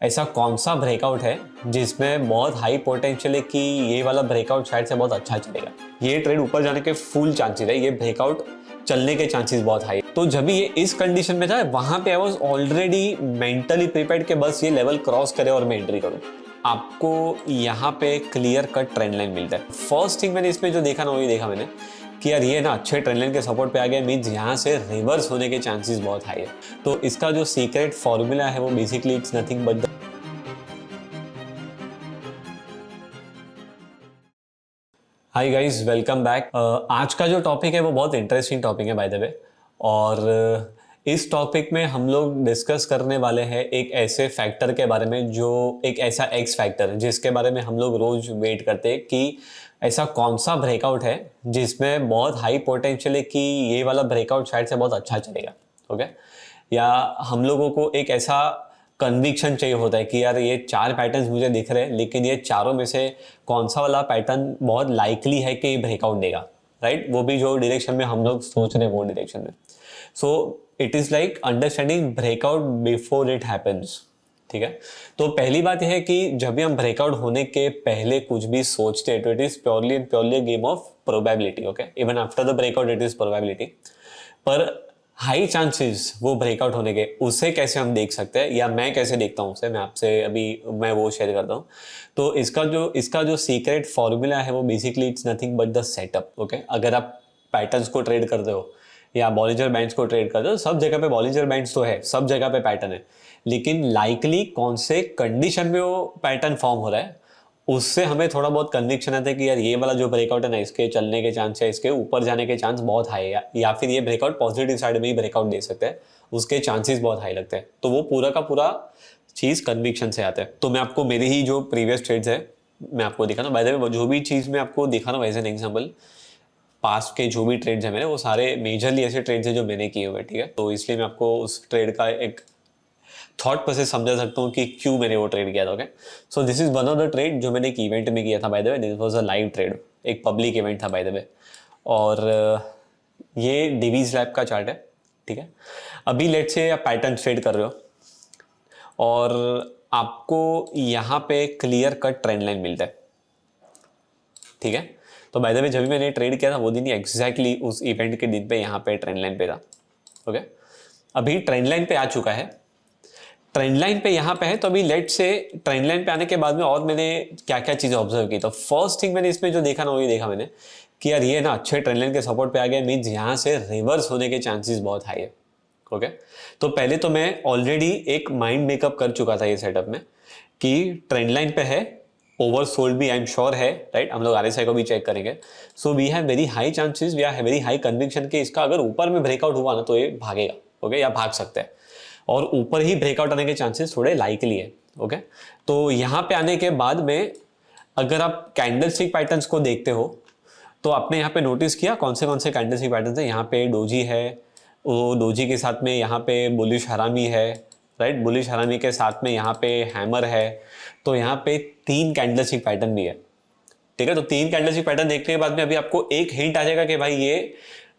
ऐसा कौन सा ब्रेकआउट है जिसमें बहुत हाई पोटेंशियल है कि ये वाला ब्रेकआउट शायद से बहुत अच्छा चलेगा, ये ट्रेड ऊपर जाने के फुल चांसेस है, ये ब्रेकआउट चलने के चांसेस बहुत हाई है। तो जब ये इस कंडीशन में था वहां पे I was already mentally prepared कि बस ये लेवल क्रॉस करे और मैं एंट्री करूं। आपको यहाँ पे क्लियर कट ट्रेंड लाइन मिलता है। फर्स्ट थिंग मैंने इसमें जो देखा ना, वही देखा मैंने कि यार ये ना अच्छे ट्रेंड लाइन के सपोर्ट पे आ गया, मीन्स यहाँ से रिवर्स होने के चांसेस बहुत हाई है। तो इसका जो सीक्रेट फॉर्मूला है वो basically it's nothing but hi guys, welcome back. आज का जो टॉपिक है वो बहुत इंटरेस्टिंग टॉपिक है बाय द वे। और इस टॉपिक में हम लोग डिस्कस करने वाले हैं एक ऐसे फैक्टर के बारे में, जो एक ऐसा एक्स फैक्टर जिसके बारे में हम लोग रोज वेट करते हैं कि ऐसा कौन सा ब्रेकआउट है जिसमें बहुत हाई पोटेंशियल है कि ये वाला ब्रेकआउट शायद से बहुत अच्छा चलेगा। ओके, या हम लोगों को एक ऐसा कन्विक्शन चाहिए होता है कि यार ये चार पैटर्न्स मुझे दिख रहे हैं, लेकिन ये चारों में से कौन सा वाला पैटर्न बहुत लाइकली है कि ब्रेकआउट देगा, राइट? वो भी जो डायरेक्शन में हम लोग सोच रहे हैं वो डायरेक्शन में। So it is like understanding breakout before it happens. ठीक है, तो पहली बात यह है कि जब भी हम ब्रेकआउट होने के पहले कुछ भी सोचते हैं तो it is purely game of probability. Okay, even after the breakout it is probability, पर हाई चांसेस वो ब्रेकआउट होने के, उसे कैसे हम देख सकते हैं या मैं कैसे देखता हूँ उसे, मैं आपसे अभी मैं वो शेयर करता हूँ। तो इसका जो सीक्रेट फॉर्मूला है वो basically it's nothing but the setup. Okay, अगर आप पैटर्न्स को ट्रेड करते हो या बॉलिंजर बैंड्स को ट्रेड करते हो, सब जगह पे बॉलिंजर बैंड्स तो है, सब जगह पे पैटर्न है, लेकिन लाइकली कौन से कंडीशन में वो पैटर्न फॉर्म हो रहा है उससे हमें थोड़ा बहुत कन्विक्शन आता है कि यार ये वाला जो ब्रेकआउट है ना, इसके चलने के चांस है, इसके ऊपर जाने के चांस बहुत हाई है, या फिर ये ब्रेकआउट पॉजिटिव साइड में ही ब्रेकआउट दे सकते हैं, उसके चांसेस बहुत हाई लगते हैं। तो वो पूरा का पूरा चीज कन्विक्शन से आता है। तो मैं आपको मेरी ही जो प्रीवियस ट्रेड्स है मैं आपको दिखाना, बाय द वे जो भी चीज मैं आपको दिखा रहा हूँ एज एन एग्जाम्पल, पास्ट के जो भी ट्रेड्स है मेरे, वो सारे मेजरली ऐसे ट्रेड्स है जो मैंने किए हुए। ठीक है, तो इसलिए मैं आपको उस ट्रेड का एक थॉट प्रोसेस समझा सकता हूँ कि क्यों मैंने वो ट्रेड किया था। Okay, so this is one of the trade जो मैंने एक इवेंट में किया था bye the way. This was a live trade, एक पब्लिक इवेंट था बाय द वे। और ये डिवीज लैब का चार्ट है। ठीक है, अभी लेट्स से आप पैटर्न ट्रेड कर रहे हो और आपको यहाँ पे क्लियर कट ट्रेंड लाइन मिलता है। ठीक है, तो बाय द वे जब भी मैंने ट्रेड किया था वो दिन ही एग्जैक्टली उस इवेंट के दिन पे यहाँ पे ट्रेंड लाइन पे था। ओके, अभी ट्रेंड लाइन पे आ चुका है, ट्रेंड लाइन पे यहाँ पे है। तो अभी लेट से ट्रेंड लाइन पे आने के बाद में और मैंने क्या क्या चीजें ऑब्जर्व की, तो फर्स्ट थिंग मैंने इसमें जो देखा ना, वही देखा मैंने कि यार ये ना अच्छे ट्रेंड लाइन के सपोर्ट पे आ गया, मीन्स यहाँ से रिवर्स होने के चांसेस बहुत हाई है। ओके, तो पहले तो मैं ऑलरेडी एक माइंड मेकअप कर चुका था ये सेटअप में कि ट्रेंड लाइन पे है, ओवरसोल्ड भी आई एम श्योर है, राइट? हम लोग आरएसआई को भी चेक करेंगे। So we have very high chances, we have very high conviction कि इसका अगर ऊपर में ब्रेकआउट हुआ ना तो ये भागेगा। ओके, या भाग सकता है, और ऊपर ही ब्रेकआउट आने के चांसेस थोड़े लाइकली है। ओके, तो यहाँ पे आने के बाद में अगर आप कैंडलस्टिक पैटर्न्स को देखते हो तो आपने यहाँ पे नोटिस किया कौन से कैंडलस्टिक पैटर्न्स है। यहाँ पे डोजी है, वो डोजी के साथ में यहाँ पे बुलिश हरामी है, राइट? बुलिश हरामी के साथ में यहाँ पे हैमर है। तो यहाँ पे तीन कैंडलस्टिक पैटर्न भी है। ठीक है, तो तीन कैंडलस्टिक पैटर्न देखने के बाद में अभी आपको एक हिंट आ जाएगा कि भाई ये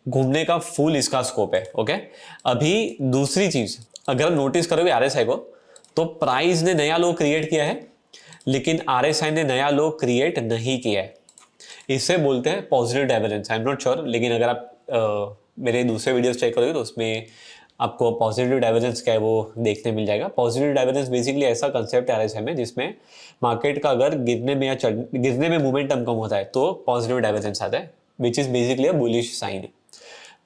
घूमने का फुल इसका स्कोप है। ओके, अभी दूसरी चीज, अगर आप नोटिस करोगे आरएसआई को, तो प्राइस ने नया लो क्रिएट किया है, लेकिन आरएसआई ने नया लो क्रिएट नहीं किया है। इसे बोलते हैं positive divergence. I am not sure, लेकिन अगर आप मेरे दूसरे वीडियोस चेक करोगे तो उसमें आपको पॉजिटिव डाइवर्जेंस क्या है वो देखने मिल जाएगा। पॉजिटिव डाइवर्जेंस बेसिकली ऐसा कंसेप्ट है आरएसआई में जिसमें मार्केट का अगर गिरने में या गिरने में मोमेंटम कम होता है तो पॉजिटिव डाइवर्जेंस आता है, which is basically a bullish sign.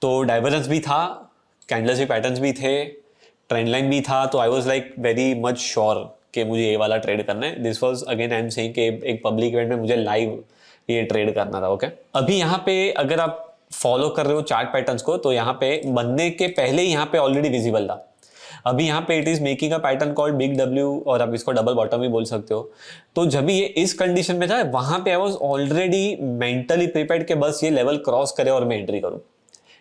तो डाइवर्जेंस भी था, कैंडलस्टिक पैटर्न्स भी थे, ट्रेंड लाइन भी था। तो I was like very much sure कि मुझे ये वाला ट्रेड करना है। This was again I am saying कि एक पब्लिक इवेंट में मुझे लाइव ये ट्रेड करना था। ओके, अभी यहाँ पे अगर आप फॉलो कर रहे हो चार्ट पैटर्न्स को तो यहाँ पे बनने के पहले ही यहाँ पे ऑलरेडी विजिबल था। अभी यहाँ पे it is making a pattern called big W, और आप इसको डबल बॉटम भी बोल सकते हो। तो जब भी ये इस कंडीशन में था वहां पे I was already mentally prepared कि बस ये लेवल क्रॉस करे और मैं एंट्री करूं,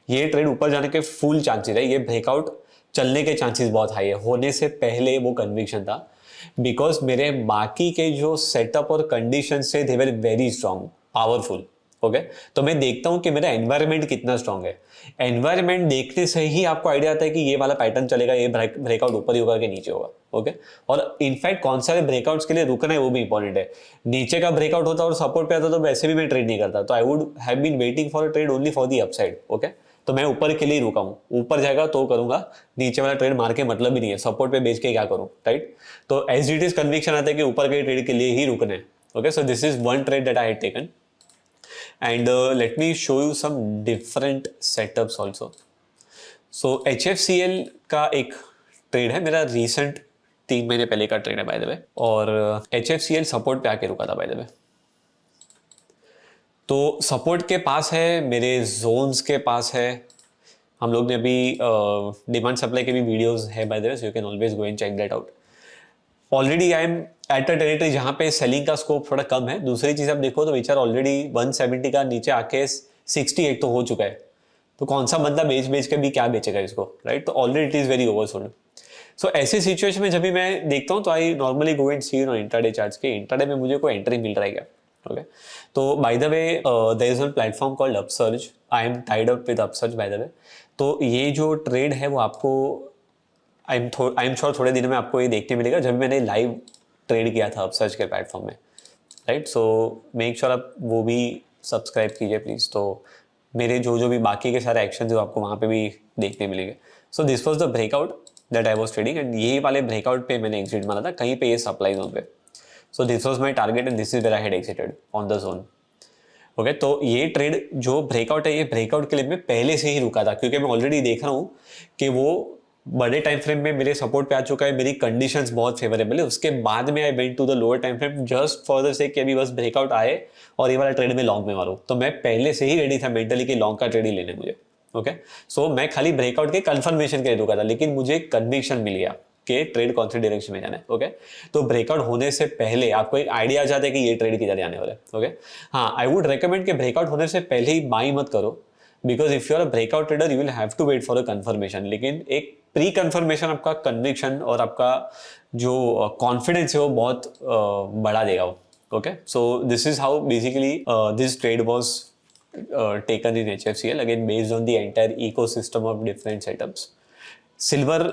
ये ट्रेड ऊपर जाने के फुल चांसेस है, ये ब्रेकआउट चलने के चांसेस बहुत हाई है। होने से पहले वो कन्विक्शन था, बिकॉज मेरे बाकी के जो सेटअप और कंडीशन से they were very strong, powerful. Okay तो मैं देखता हूँ कि मेरा एनवायरनमेंट कितना स्ट्रांग है। एनवायरनमेंट देखने से ही आपको आइडिया आता है कि ये वाला पैटर्न चलेगा, ये ब्रेकआउट ऊपर ही होगा कि नीचे होगा। ओके और इनफैक्ट कौन सारे ब्रेकआउट्स के लिए रुकना है वो भी इंपॉर्टेंट है। नीचे का ब्रेकआउट होता और सपोर्ट पे आता तो वैसे भी मैं ट्रेड नहीं करता, तो I would have been waiting for a trade only for the upside. Okay तो मैं ऊपर के लिए रुका हूँ, ऊपर जाएगा तो करूंगा, नीचे वाला ट्रेड मार के मतलब ही नहीं है, सपोर्ट पे बेच के क्या करूँ, राइट। तो एज इट इज कन्विक्शन आता है कि ऊपर के ट्रेड के लिए ही रुकना है। Okay so this is one trade that I had taken and let me show you some different setups also. So HFCL का एक ट्रेड है मेरा, रिसेंट 3 महीने पहले का ट्रेड है बाय द वे, और HFCL सपोर्ट पे आके रुका था बाय द वे। तो सपोर्ट के पास है, मेरे जोन्स के पास है। हम लोग ने अभी डिमांड सप्लाई के भी वीडियोस है by the way, so you can always go and check that out. Already I am at a territory जहां पे सेलिंग का स्कोप थोड़ा कम है। दूसरी चीज आप देखो तो विचार ऑलरेडी 170 का नीचे आके 68 तो हो चुका है, तो कौन सा बंदा बेच बेच के भी क्या बेचेगा इसको, राइट। तो already it is very oversold. So ऐसी सिचुएशन में जब भी मैं देखता हूँ तो I normally go and see on intraday charts के इंट्राडे में मुझे कोई एंट्री मिल रहा है क्या। ओके तो by the way there is one platform called Upsurge, I am tied up with Upsurge by the way. तो ये जो ट्रेड है वो आपको आई एम श्योर थोड़े दिन में आपको ये देखने मिलेगा, जब मैंने लाइव ट्रेड किया था अपसर्च के प्लेटफॉर्म में, राइट। सो मेक श्योर आप वो भी सब्सक्राइब कीजिए प्लीज़, तो मेरे जो जो भी बाकी के सारे एक्शन जो आपको वहाँ पे भी देखने मिलेंगे। सो this was the breakout that I was trading, and ये वाले ब्रेकआउट पे मैंने एग्जिट मारा था कहीं पे ये सप्लाई जोन पे। So this was my target and this is where I had exited on the zone. Okay तो ये ट्रेड जो ब्रेकआउट है, ये ब्रेकआउट के लिए मैं पहले से ही रुका था, क्योंकि मैं ऑलरेडी देख रहा हूँ कि वो बड़े टाइम फ्रेम में मेरे सपोर्ट पे आ चुका है, मेरी कंडीशंस बहुत फेवरेबल है। उसके बाद में I went to the lower time frame just for the sake कि अभी बस ब्रेकआउट आए और ये वाला ट्रेड में लॉन्ग में मारूं। तो मैं पहले से ही रेडी था मेंटली कि लॉन्ग का ट्रेड ही लेने मुझे। ओके सो मैं खाली ब्रेकआउट के कंफर्मेशन के लिए रुका था, लेकिन मुझे कन्विक्शन मिल गया कि ट्रेड कौन सी डायरेक्शन में जाना है। ओके तो ब्रेकआउट होने से पहले आपको एक आइडिया आ जाता है कि ये ट्रेड किधर जाने वाला है। ओके हाँ आई वुड रिकमेंड कि ब्रेकआउट होने से पहले ही बाई मत करो, because if you are a breakout trader you will have to wait for a confirmation. लेकिन एक प्री कंफर्मेशन आपका कन्विक्शन और आपका जो कॉन्फिडेंस है वो बहुत बढ़ा देगा वो। Okay so this is how basically this trade was taken in HFCL again based on the entire ecosystem of different setups. Silver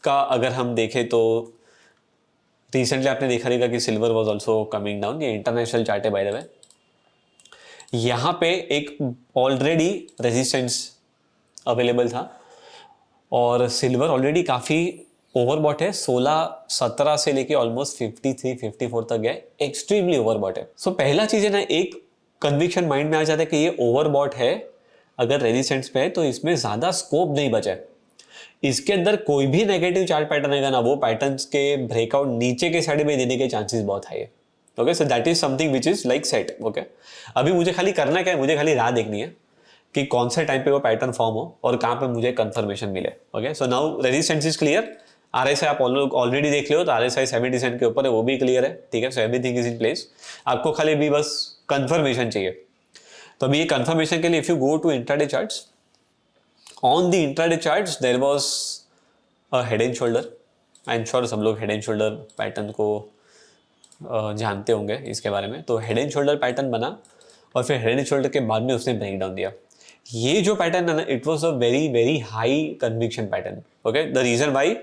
का अगर हम देखें तो रिसेंटली आपने देखा रहेगा कि silver was also coming down, ये इंटरनेशनल चार्ट है बाय द वे। यहाँ पे एक ऑलरेडी रेजिस्टेंस अवेलेबल था और सिल्वर ऑलरेडी काफ़ी ओवरबॉट है, 16-17 से लेके ऑलमोस्ट 53-54 तक गया, एक्सट्रीमली ओवरबॉट है। सो पहला चीज़ है ना, एक कन्विक्शन माइंड में आ जाता है कि ये ओवरबॉट है, अगर रेजिस्टेंस पे है तो इसमें ज़्यादा स्कोप नहीं बचा है। इसके अंदर कोई भी नेगेटिव चार्ट पैटर्न आएगा ना, वो पैटर्न्स के ब्रेकआउट नीचे के साइड में देने के चांसेस बहुत हाई है। Okay so that is something which is like set. Okay अभी मुझे खाली करना क्या है, मुझे खाली राह देखनी है कि कौन से टाइम पे वो पैटर्न फॉर्म हो और कहाँ पे मुझे कंफर्मेशन मिले। Okay so now resistance is clear. RSI आप ऑलरेडी देख लियो तो RSI 77 के ऊपर है, वो भी क्लियर है, ठीक है। So everything is in place, आपको खाली भी बस कंफर्मेशन चाहिए। तो अभी ये कंफर्मेशन के लिए if you go to intraday charts, on the intraday charts there was a head and shoulder. I am sure सब लोग हेड एंड शोल्डर पैटर्न को जानते होंगे इसके बारे में। तो हेड एंड शोल्डर पैटर्न बना और फिर हेड एंड शोल्डर के बाद में उसने ब्रेक डाउन दिया। ये जो पैटर्न है ना, it was a very very high conviction pattern. Okay the reason why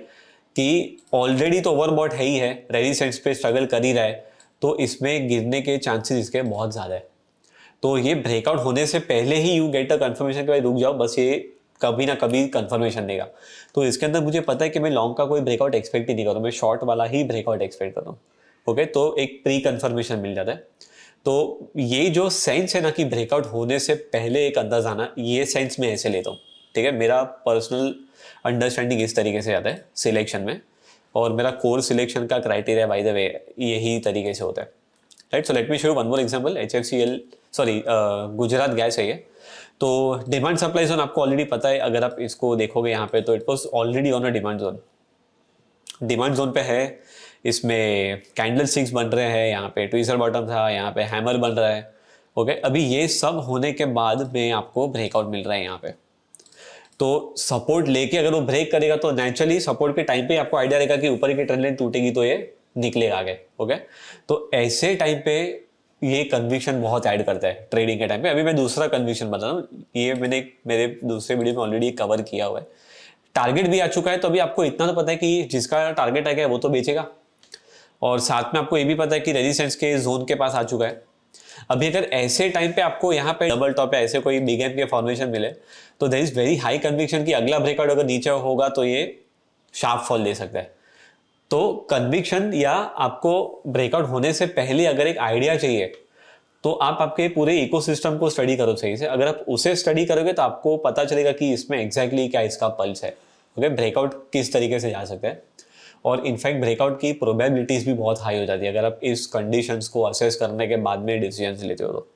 कि ऑलरेडी तो ओवरबॉट है ही है, रेजिस्टेंस पे स्ट्रगल कर ही रहा है, तो इसमें गिरने के चांसेस इसके बहुत ज़्यादा है। तो ये ब्रेकआउट होने से पहले ही यू गेट अ कंफर्मेशन के भाई रुक जाओ, बस ये कभी ना कभी कंफर्मेशन देगा। तो इसके अंदर मुझे पता है कि मैं लॉन्ग का कोई ब्रेकआउट एक्सपेक्ट ही नहीं कर रहा हूँ, मैं शॉर्ट वाला ही ब्रेकआउट एक्सपेक्ट कर रहा हूँ। ओके तो एक प्री कंफर्मेशन मिल जाता है। तो ये जो सेंस है ना कि ब्रेकआउट होने से पहले एक अंदाजा आना, ये सेंस मैं ऐसे लेता हूँ, ठीक है। मेरा पर्सनल अंडरस्टैंडिंग इस तरीके से आता है सिलेक्शन में, और मेरा कोर सिलेक्शन का क्राइटेरिया बाय द वे यही तरीके से होता है, right. So let me show one more example. HFCL sorry Gujarat gas है ये। तो डिमांड सप्लाई जोन आपको ऑलरेडी पता है, अगर आप इसको देखोगे यहाँ पे तो it was already on a demand zone. Demand zone पे है, इसमें कैंडल स्टिक्स बन रहे हैं, यहाँ पे ट्विजर बॉटम था, यहाँ पे हैमर बन रहा है। ओके अभी ये सब होने के बाद में आपको ब्रेकआउट मिल रहा है यहाँ पे। तो सपोर्ट लेके अगर वो ब्रेक करेगा तो नेचुरली सपोर्ट के टाइम पे आपको आइडिया रहेगा कि ऊपर की ट्रेंड लाइन टूटेगी तो ये निकलेगा आगे। ओके तो ऐसे टाइम पे ये कन्विक्शन बहुत ऐड करता है ट्रेडिंग के टाइम पे। अभी मैं दूसरा कन्विक्शन बता रहा हूँ, ये मैंने मेरे दूसरे वीडियो में ऑलरेडी कवर किया हुआ है। टारगेट भी आ चुका है, तो अभी आपको इतना तो पता है कि जिसका टारगेट आ गया वो तो बेचेगा, और साथ में आपको ये भी पता है कि रेजिस्टेंस के जोन के पास आ चुका है। अभी अगर ऐसे टाइम पे आपको यहाँ पे डबल टॉप पे ऐसे कोई बिग एम के फॉर्मेशन मिले, तो there is very high conviction कि अगला ब्रेकआउट अगर नीचे होगा तो ये शार्प फॉल दे सकता है। तो कन्विक्शन या आपको ब्रेकआउट होने से पहले अगर एक आइडिया चाहिए, तो आप आपके पूरे इकोसिस्टम को स्टडी करो सही से। अगर आप उसे स्टडी करोगे तो आपको पता चलेगा कि इसमें एग्जैक्टली क्या इसका पल्स है, ओके, ब्रेकआउट किस तरीके से जा सकता है। और इनफैक्ट ब्रेकआउट की प्रोबेबिलिटीज भी बहुत हाई हो जाती है अगर आप इस कंडीशंस को असेस करने के बाद में डिसीजन लेते हो तो,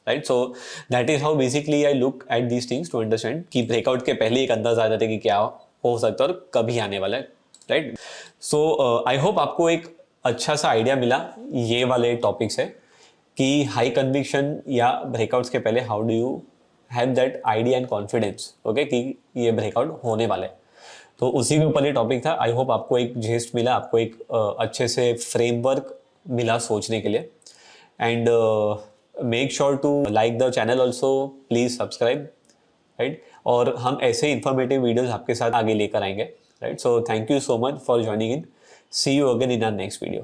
right. So that is how basically I look at these things to understand कि ब्रेकआउट के पहले एक अंदाजा आ जाता है कि क्या हो सकता है और कभी आने वाला है, राइट। सो आई होप आपको एक अच्छा सा आइडिया मिला ये वाले टॉपिक से कि हाई कन्विक्शन या ब्रेकआउट्स के पहले how do you have that idea and confidence, okay, कि ये ब्रेकआउट होने वाला है। तो उसी के ऊपर ये टॉपिक था। आई होप आपको एक जेस्ट मिला, आपको एक अच्छे से फ्रेमवर्क मिला सोचने के लिए। And make sure to like the channel also, please subscribe, right. और हम ऐसे इंफॉर्मेटिव वीडियोस आपके साथ आगे लेकर आएंगे, right. So thank you so much for joining in, see you again in our next video.